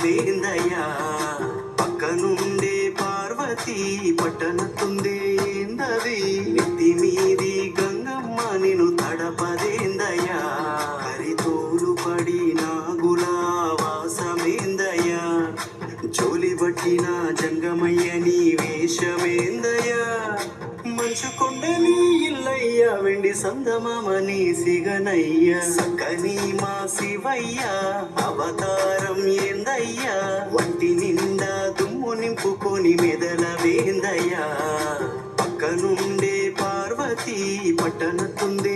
వేందయ్యా పక్కనుండే పార్వతి పట్టనతుందే ఏందది నెత్తి మీది గంగమ్మ నిన్ను తడపదేందయ్యా హరితోలు పడి నాగులా వాసమేందయ్యా జోలి పట్టిన జంగమయ్య నీ వేషమేందయ్యా మంచు కొండని ఇల్లయ్యా వెండి సందమామని సిగనయ్యా సక్కని మా శివయ్యా అవతారం ఏందయ్యా వంటి నిండా దుమ్ము నింపుకొని మెదల వేందయ్యా పక్కనుండే పార్వతి పట్టనతుందే